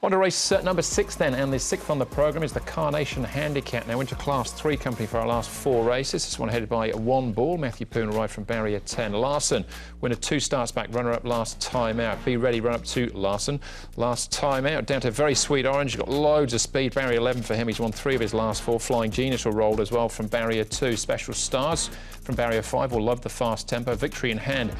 On to race number 6 then, and the 6th on the programme is the Carnation Handicap. Now into Class 3 company for our last 4 races. This one headed by One Ball. Matthew Poon arrived from barrier 10. Larson, winner 2 starts back, runner-up last time out. Be Ready, run-up to Larson. Last time out, down to Very Sweet Orange. He's got loads of speed. Barrier 11 for him. He's won 3 of his last 4. Flying Genius will roll as well from barrier 2. Special Stars from barrier 5 will love the fast tempo. Victory in Hand,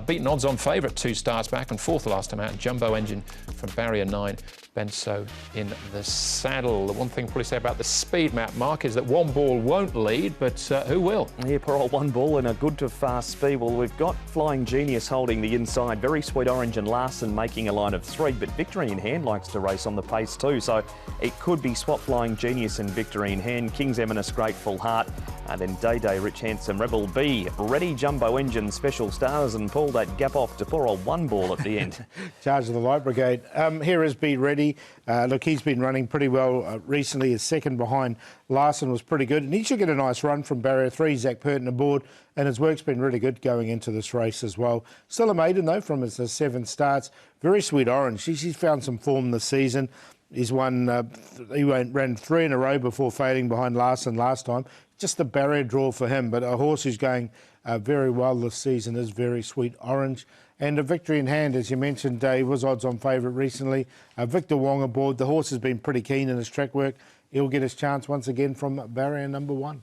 beaten odds-on favourite 2 starts back and 4th last time out. Jumbo Engine from barrier 9. Benso in the saddle. The one thing to probably say about the speed map, Mark, is that One Ball won't lead, but who will? Yeah, poor old One Ball in a good to fast speed. Well, we've got Flying Genius holding the inside, Very Sweet Orange and Larson making a line of 3, but Victory in Hand likes to race on the pace too, so it could be swap Flying Genius and Victory in Hand, King's Eminence, Grateful Heart, and then Day Day, Rich Handsome, Rebel B, Ready, Jumbo Engine, Special Stars, and pull that gap off to poor old One Ball at the end. Charge of the Light Brigade. Here is Be Ready. Look, he's been running pretty well recently. His second behind Larson was pretty good, and he should get a nice run from barrier 3. Zach Purton aboard, and his work's been really good going into this race as well. Still a maiden though from his 7 starts. Very Sweet Orange. She's found some form this season. He's won. He ran 3 in a row before failing behind Larson last time. Just a barrier draw for him, but a horse who's going very well this season is Very Sweet Orange. And a Victory in Hand, as you mentioned, Dave, was odds-on favourite recently. Victor Wong aboard. The horse has been pretty keen in his track work. He'll get his chance once again from barrier number 1.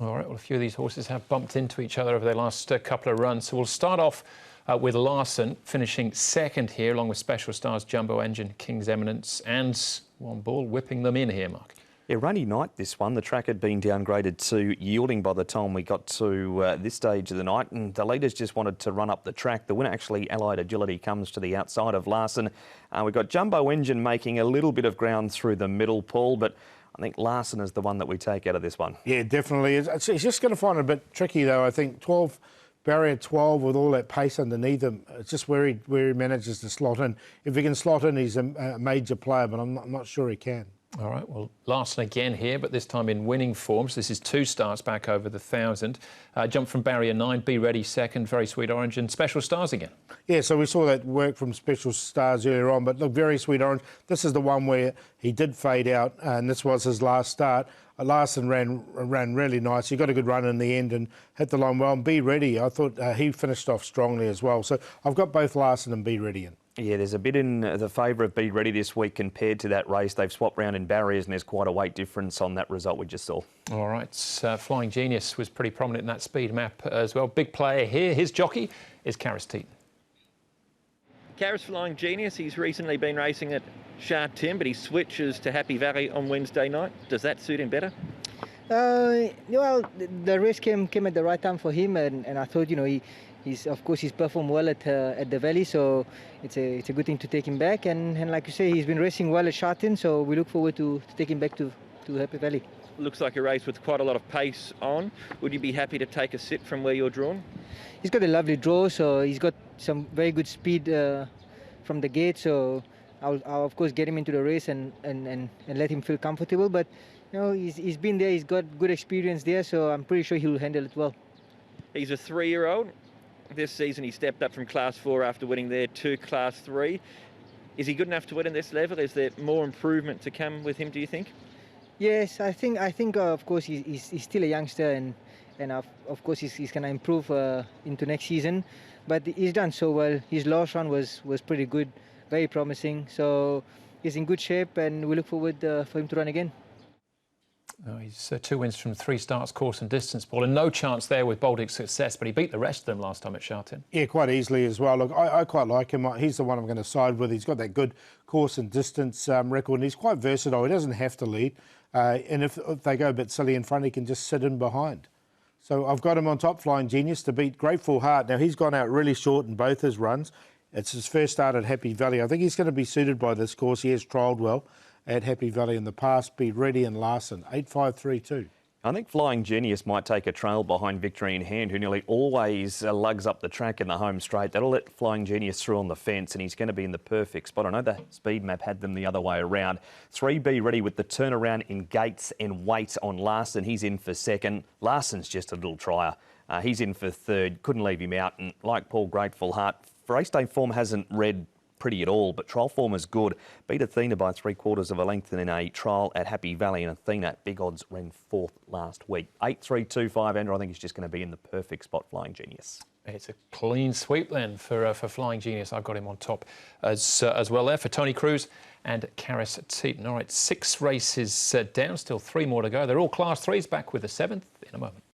All right, well, a few of these horses have bumped into each other over their last couple of runs. So we'll start off with Larson, finishing 2nd here, along with Special Stars, Jumbo Engine, King's Eminence, and One Ball whipping them in here, Mark. Yeah, rainy night this one. The track had been downgraded to yielding by the time we got to this stage of the night, and the leaders just wanted to run up the track. The winner, actually, Allied Agility, comes to the outside of Larson. We've got Jumbo Engine making a little bit of ground through the middle, Paul, but I think Larson is the one that we take out of this one. Yeah, definitely. He's just going to find it a bit tricky, though. I think 12, barrier 12 with all that pace underneath him, it's just where he manages to slot in. If he can slot in, he's a major player, but I'm not sure he can. All right, well, Larson again here, but this time in winning form. So this is 2 starts back over the 1,000. Jump from barrier 9, Be Ready 2nd, Very Sweet Orange, and Special Stars again. Yeah, so we saw that work from Special Stars earlier on, but look, Very Sweet Orange, this is the one where he did fade out, and this was his last start. Larson ran really nice. He got a good run in the end and hit the line well. And Be Ready, I thought he finished off strongly as well. So I've got both Larson and Be Ready in. Yeah, there's a bit in the favour of Be Ready this week compared to that race. They've swapped round in barriers and there's quite a weight difference on that result we just saw. All right, Flying Genius was pretty prominent in that speed map as well. Big player here. His jockey is Karis Teaton. Karis Flying Genius, he's recently been racing at Sha Tin, but he switches to Happy Valley on Wednesday night. Does that suit him better? Well, the race came at the right time for him, and I thought, you know, he's performed well at the Valley, so it's a good thing to take him back. And like you say, he's been racing well at Sha Tin, so we look forward to take him back to Happy Valley. Looks like a race with quite a lot of pace on. Would you be happy to take a sit from where you're drawn? He's got a lovely draw, so he's got some very good speed from the gate, so I'll of course get him into the race and let him feel comfortable. But you know, he's been there, he's got good experience there, so I'm pretty sure he'll handle it well. He's a 3-year-old. This season he stepped up from Class 4 after winning there to Class 3. Is he good enough to win at this level? Is there more improvement to come with him, do you think? Yes, I think of course he's still a youngster, and of course he's going to improve into next season. But he's done so well. His last run was pretty good, very promising. So he's in good shape, and we look forward for him to run again. Oh, he's 2 wins from 3 starts, course and distance, Paul, and no chance there with Baltic's success, but he beat the rest of them last time at Sha Tin. Yeah, quite easily as well. Look, I quite like him. He's the one I'm going to side with. He's got that good course and distance record, and he's quite versatile. He doesn't have to lead, and if they go a bit silly in front, he can just sit in behind. So I've got him on top, Flying Genius, to beat Grateful Heart. Now, he's gone out really short in both his runs. It's his first start at Happy Valley. I think he's going to be suited by this course. He has trialled well at Happy Valley in the past. Be Ready and Larson, 8-5-3-2. I think Flying Genius might take a trail behind Victory in Hand, who nearly always lugs up the track in the home straight. That'll let Flying Genius through on the fence, and he's going to be in the perfect spot. I know the speed map had them the other way around. 3 Be Ready with the turnaround in gates and weight on Larson. He's in for 2nd. Larson's just a little trier. He's in for 3rd. Couldn't leave him out. And like Paul, Grateful Heart, race day form hasn't read pretty at all, but trial form is good. Beat Athena by 3/4 of a length in a trial at Happy Valley, and Athena, big odds, ran 4th last week. 8-3-2-5, Andrew, I think he's just going to be in the perfect spot, Flying Genius. It's a clean sweep then for Flying Genius. I've got him on top as well there for Tony Cruz and Karis Teaton. All right, 6 races down, still 3 more to go. They're all Class 3s. Back with the 7th in a moment.